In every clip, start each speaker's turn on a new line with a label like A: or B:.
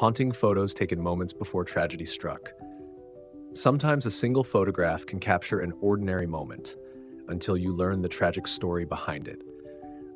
A: haunting photos taken moments before tragedy struck. Sometimes a single photograph can capture an ordinary moment until you learn the tragic story behind it.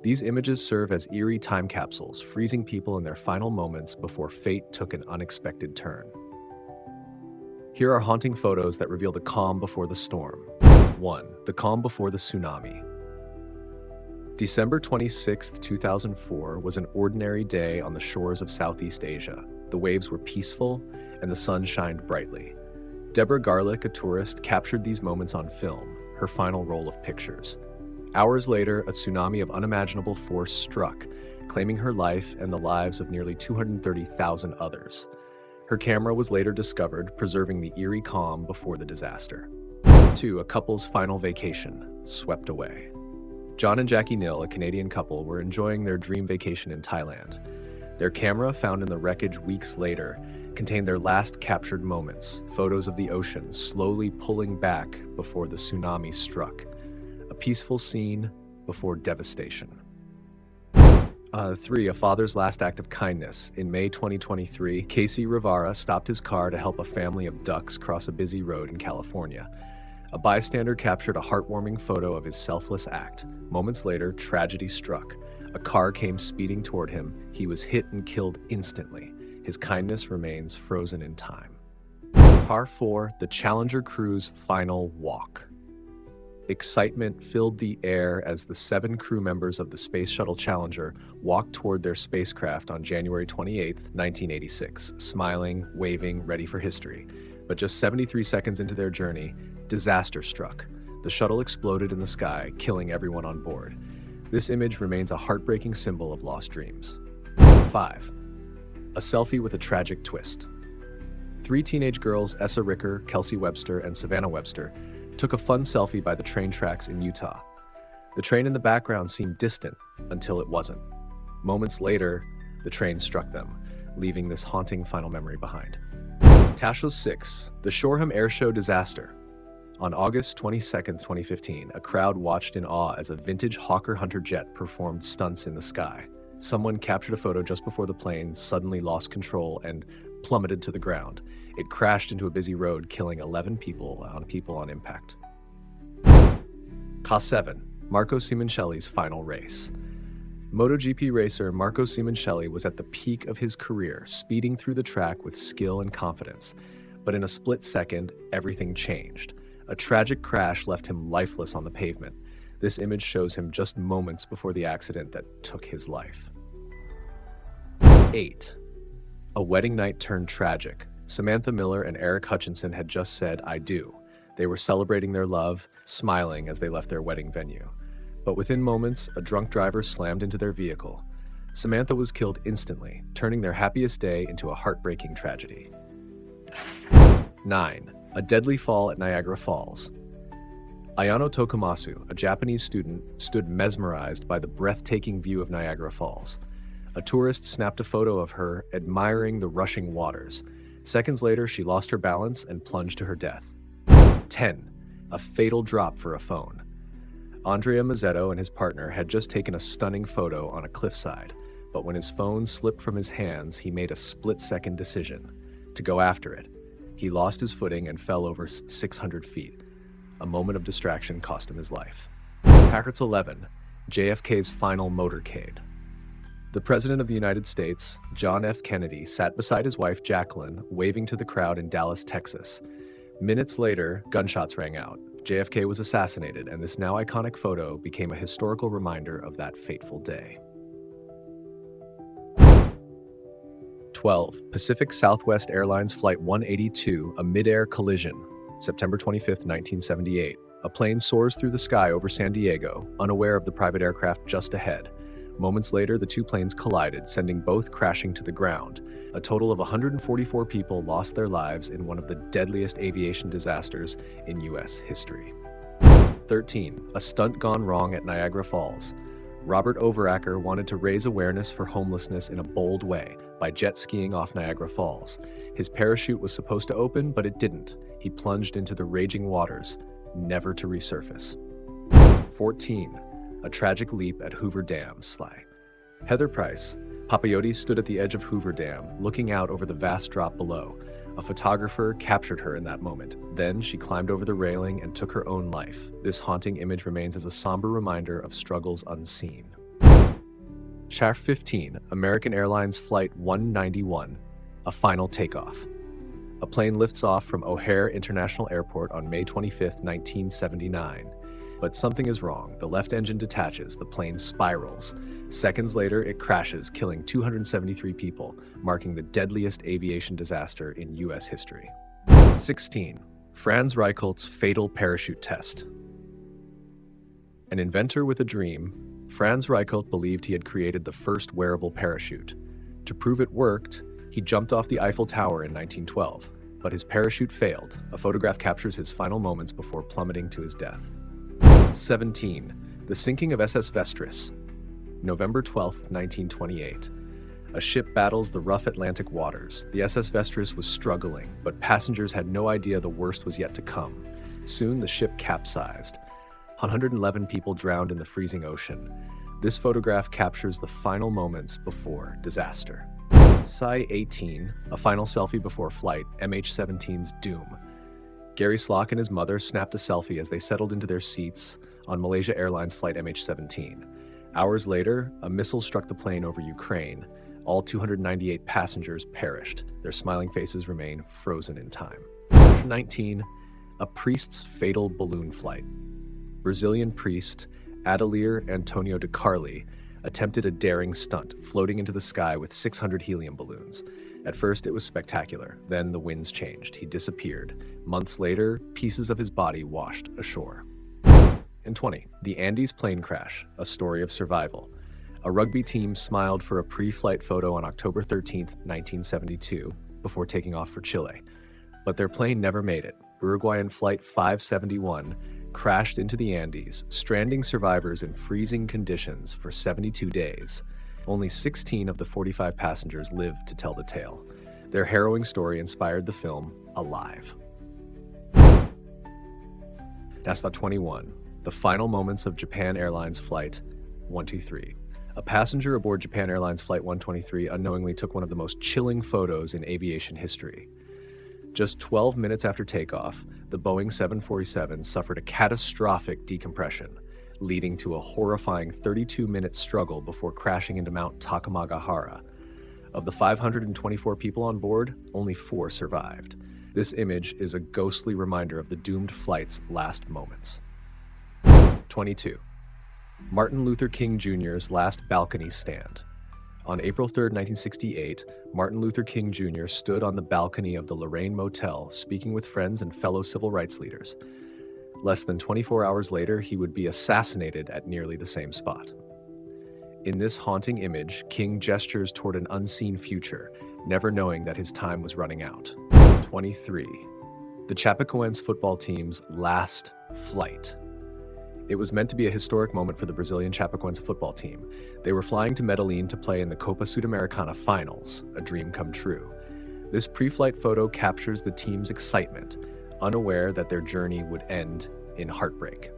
A: These images serve as eerie time capsules, freezing people in their final moments before fate took an unexpected turn. Here are haunting photos that reveal the calm before the storm. 1. The calm before the tsunami. December 26, 2004 was an ordinary day on the shores of Southeast Asia. The waves were peaceful and the sun shined brightly. Deborah Garlick, a tourist, captured these moments on film, her final roll of pictures. Hours later, a tsunami of unimaginable force struck, claiming her life and the lives of nearly 230,000 others. Her camera was later discovered, preserving the eerie calm before the disaster. 2. A couple's final vacation, swept away. John and Jackie Nill, a Canadian couple, were enjoying their dream vacation in Thailand. Their camera, found in the wreckage weeks later, contained their last captured moments, photos of the ocean slowly pulling back before the tsunami struck. A peaceful scene before devastation. 3. A father's last act of kindness. In May 2023, Casey Rivara stopped his car to help a family of ducks cross a busy road in California. A bystander captured a heartwarming photo of his selfless act. Moments later, tragedy struck. A car came speeding toward him. He was hit and killed instantly. His kindness remains frozen in time. Par 4. The Challenger crew's final walk. Excitement filled the air as the 7 crew members of the Space Shuttle Challenger walked toward their spacecraft on January 28, 1986, smiling, waving, ready for history. But just 73 seconds into their journey, disaster struck. The shuttle exploded in the sky, killing everyone on board. This image remains a heartbreaking symbol of lost dreams. 5. A selfie with a tragic twist. 3 teenage girls, Essa Ricker, Kelsey Webster, and Savannah Webster, took a fun selfie by the train tracks in Utah. The train in the background seemed distant until it wasn't. Moments later, the train struck them, leaving this haunting final memory behind. Tashless 6. The Shoreham Airshow disaster. On August 22, 2015, a crowd watched in awe as a vintage Hawker Hunter jet performed stunts in the sky. Someone captured a photo just before the plane suddenly lost control and plummeted to the ground. It crashed into a busy road, killing 11 people on impact. Cost 7. Marco Simoncelli's final race. MotoGP racer Marco Simoncelli was at the peak of his career, speeding through the track with skill and confidence. But in a split second, everything changed. A tragic crash left him lifeless on the pavement. This image shows him just moments before the accident that took his life. 8. A wedding night turned tragic. Samantha Miller and Eric Hutchinson had just said, "I do." They were celebrating their love, smiling as they left their wedding venue. But within moments, a drunk driver slammed into their vehicle. Samantha was killed instantly, turning their happiest day into a heartbreaking tragedy. 9. A deadly fall at Niagara Falls. Ayano Tokumasu, a Japanese student, stood mesmerized by the breathtaking view of Niagara Falls. A tourist snapped a photo of her, admiring the rushing waters. Seconds later, she lost her balance and plunged to her death. 10. A fatal drop for a phone. Andrea Mazzetto and his partner had just taken a stunning photo on a cliffside, but when his phone slipped from his hands, he made a split-second decision to go after it. He lost his footing and fell over 600 feet. A moment of distraction cost him his life. Packard's 11. JFK's final motorcade. The President of the United States, John F. Kennedy, sat beside his wife Jacqueline, waving to the crowd in Dallas, Texas. Minutes later, gunshots rang out. JFK was assassinated, and this now iconic photo became a historical reminder of that fateful day. 12. Pacific Southwest Airlines Flight 182, a mid-air collision. September 25, 1978. A plane soars through the sky over San Diego, unaware of the private aircraft just ahead. Moments later, the two planes collided, sending both crashing to the ground. A total of 144 people lost their lives in one of the deadliest aviation disasters in U.S. history. 13. A stunt gone wrong at Niagara Falls. Robert Overacker wanted to raise awareness for homelessness in a bold way by jet skiing off Niagara Falls. His parachute was supposed to open, but it didn't. He plunged into the raging waters, never to resurface. 14. A tragic leap at Hoover Dam. Heather Price, Papayotti stood at the edge of Hoover Dam, looking out over the vast drop below. A photographer captured her in that moment. Then she climbed over the railing and took her own life. This haunting image remains as a somber reminder of struggles unseen. Chapter 15, American Airlines Flight 191, a final takeoff. A plane lifts off from O'Hare International Airport on May 25, 1979. But something is wrong. The left engine detaches, the plane spirals. Seconds later, it crashes, killing 273 people, marking the deadliest aviation disaster in U.S. history. 16. Franz Reichelt's fatal parachute test. An inventor with a dream, Franz Reichelt believed he had created the first wearable parachute. To prove it worked, he jumped off the Eiffel Tower in 1912, but his parachute failed. A photograph captures his final moments before plummeting to his death. 17. The sinking of SS Vestris. November 12, 1928. A ship battles the rough Atlantic waters. The SS Vestris was struggling, but passengers had no idea the worst was yet to come. Soon the ship capsized. 111 people drowned in the freezing ocean. This photograph captures the final moments before disaster. Psi 18, a final selfie before flight, MH17's doom. Gary Slock and his mother snapped a selfie as they settled into their seats on Malaysia Airlines Flight MH17. Hours later, a missile struck the plane over Ukraine. All 298 passengers perished. Their smiling faces remain frozen in time. 19. A priest's fatal balloon flight. Brazilian priest Adelir Antonio de Carli attempted a daring stunt, floating into the sky with 600 helium balloons. At first, it was spectacular. Then the winds changed. He disappeared. Months later, pieces of his body washed ashore. And 20. The Andes plane crash, a story of survival. A rugby team smiled for a pre-flight photo on October 13, 1972, before taking off for Chile. But their plane never made it. Uruguayan Flight 571 crashed into the Andes, stranding survivors in freezing conditions for 72 days. Only 16 of the 45 passengers lived to tell the tale. Their harrowing story inspired the film Alive. That's 21. The final moments of Japan Airlines Flight 123. A passenger aboard Japan Airlines Flight 123 unknowingly took one of the most chilling photos in aviation history. Just 12 minutes after takeoff, the Boeing 747 suffered a catastrophic decompression, leading to a horrifying 32-minute struggle before crashing into Mount Takamagahara. Of the 524 people on board, only 4 survived. This image is a ghostly reminder of the doomed flight's last moments. 22. Martin Luther King Jr.'s last balcony stand. On April 3, 1968, Martin Luther King Jr. stood on the balcony of the Lorraine Motel, speaking with friends and fellow civil rights leaders. Less than 24 hours later, he would be assassinated at nearly the same spot. In this haunting image, King gestures toward an unseen future, never knowing that his time was running out. 23. The Chapecoense football team's last flight. It was meant to be a historic moment for the Brazilian Chapecoense football team. They were flying to Medellin to play in the Copa Sudamericana finals, a dream come true. This pre-flight photo captures the team's excitement, unaware that their journey would end in heartbreak.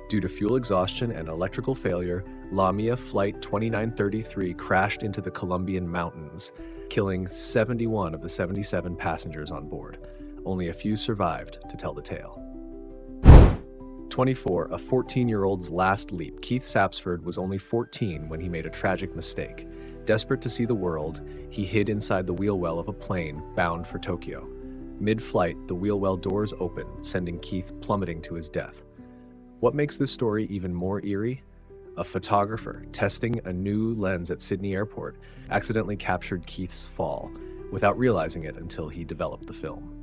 A: Due to fuel exhaustion and electrical failure, Lamia Flight 2933 crashed into the Colombian mountains, killing 71 of the 77 passengers on board. Only a few survived to tell the tale. 24. A 14-year-old's last leap. Keith Sapsford was only 14 when he made a tragic mistake. Desperate to see the world, he hid inside the wheel well of a plane bound for Tokyo. Mid-flight, the wheel well doors opened, sending Keith plummeting to his death. What makes this story even more eerie? A photographer testing a new lens at Sydney Airport accidentally captured Keith's fall without realizing it until he developed the film.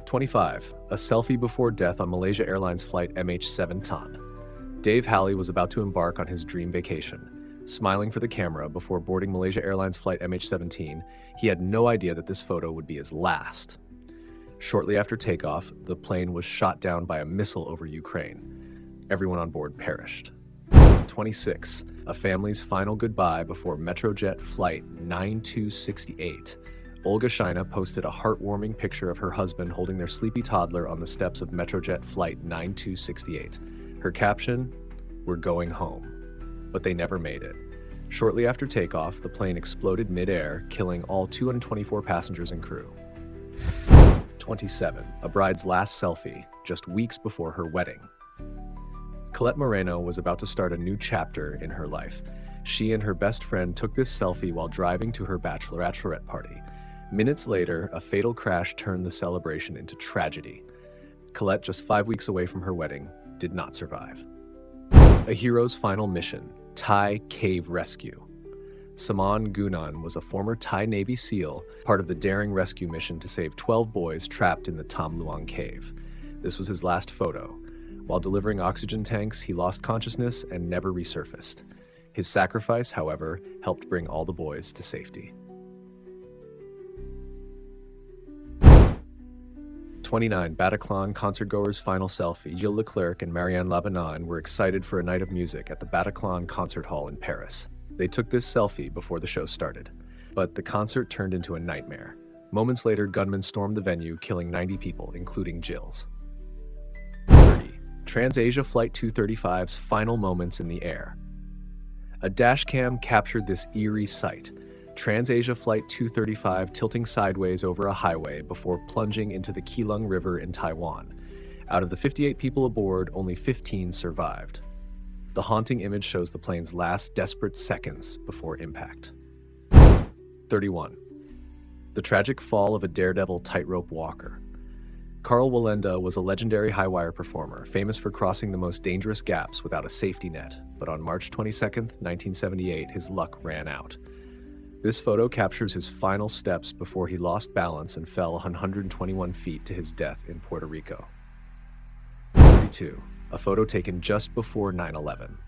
A: 25. A selfie before death on Malaysia Airlines Flight MH17. Dave Halley was about to embark on his dream vacation. Smiling for the camera before boarding Malaysia Airlines Flight MH17, he had no idea that this photo would be his last. Shortly after takeoff, the plane was shot down by a missile over Ukraine. Everyone on board perished. 26. A family's final goodbye before Metrojet Flight 9268. Olga Shina posted a heartwarming picture of her husband holding their sleepy toddler on the steps of Metrojet Flight 9268. Her caption, "We're going home." But they never made it. Shortly after takeoff, the plane exploded mid-air, killing all 224 passengers and crew. 27. A bride's last selfie, just weeks before her wedding. Colette Moreno was about to start a new chapter in her life. She and her best friend took this selfie while driving to her bachelorette party. Minutes later, a fatal crash turned the celebration into tragedy. Colette, just 5 weeks away from her wedding, did not survive. A hero's final mission, Thai cave rescue. Saman Gunan was a former Thai Navy SEAL, part of the daring rescue mission to save 12 boys trapped in the Tham Luang cave. This was his last photo. While delivering oxygen tanks, he lost consciousness and never resurfaced. His sacrifice, however, helped bring all the boys to safety. 29. Bataclan concertgoers' final selfie. Gilles Leclerc and Marianne Labanan were excited for a night of music at the Bataclan Concert Hall in Paris. They took this selfie before the show started, but the concert turned into a nightmare. Moments later, gunmen stormed the venue, killing 90 people, including Gilles. 30. TransAsia Flight 235's final moments in the air. A dashcam captured this eerie sight. TransAsia Flight 235 tilting sideways over a highway before plunging into the Keelung River in Taiwan. Out of the 58 people aboard, only 15 survived. The haunting image shows the plane's last desperate seconds before impact. 31. The tragic fall of a daredevil tightrope walker. Carl Wallenda was a legendary high-wire performer, famous for crossing the most dangerous gaps without a safety net, but on March 22, 1978, his luck ran out. This photo captures his final steps before he lost balance and fell 121 feet to his death in Puerto Rico. 32. A photo taken just before 9/11.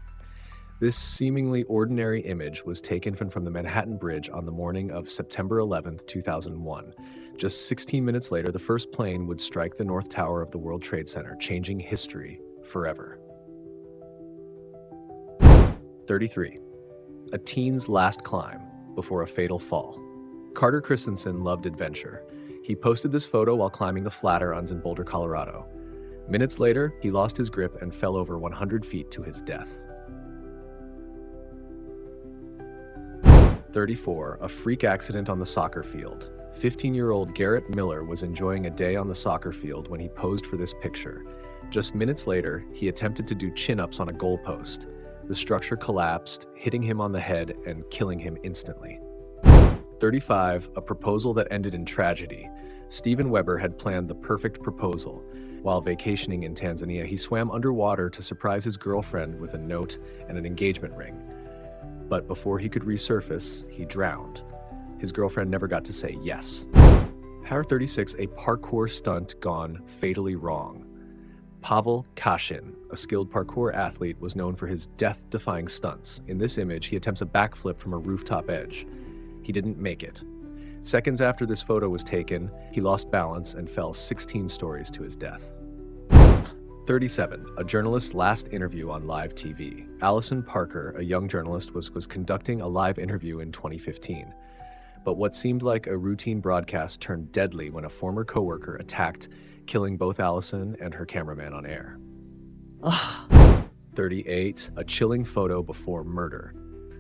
A: This seemingly ordinary image was taken from the Manhattan Bridge on the morning of September 11, 2001. Just 16 minutes later, the first plane would strike the North Tower of the World Trade Center, changing history forever. 33. A teen's last climb before a fatal fall. Carter Christensen loved adventure. He posted this photo while climbing the Flatirons in Boulder, Colorado. Minutes later, he lost his grip and fell over 100 feet to his death. 34. A freak accident on the soccer field. 15-year-old Garrett Miller was enjoying a day on the soccer field when he posed for this picture. Just minutes later, he attempted to do chin-ups on a goalpost. The structure collapsed, hitting him on the head and killing him instantly. 35. A proposal that ended in tragedy. Steven Weber had planned the perfect proposal. While vacationing in Tanzania, he swam underwater to surprise his girlfriend with a note and an engagement ring. But before he could resurface, he drowned. His girlfriend never got to say yes. 36. A parkour stunt gone fatally wrong. Pavel Kashin, a skilled parkour athlete, was known for his death-defying stunts. In this image, he attempts a backflip from a rooftop edge. He didn't make it. Seconds after this photo was taken, he lost balance and fell 16 stories to his death. 37. A journalist's last interview on live TV. Allison Parker, a young journalist, was conducting a live interview in 2015. But what seemed like a routine broadcast turned deadly when a former coworker attacked, killing both Allison and her cameraman on air. 38. A chilling photo before murder.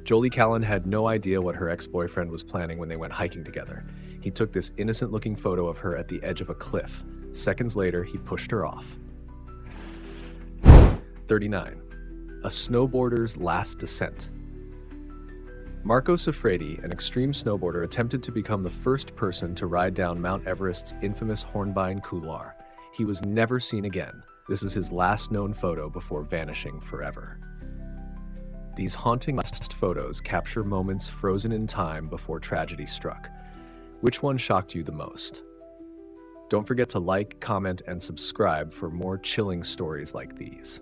A: Jolie Callan had no idea what her ex-boyfriend was planning when they went hiking together. He took this innocent-looking photo of her at the edge of a cliff. Seconds later, he pushed her off. 39. A snowboarder's last descent. Marco Siffredi, an extreme snowboarder, attempted to become the first person to ride down Mount Everest's infamous Hornbein Couloir. He was never seen again. This is his last known photo before vanishing forever. These haunting last photos capture moments frozen in time before tragedy struck. Which one shocked you the most? Don't forget to like, comment, and subscribe for more chilling stories like these.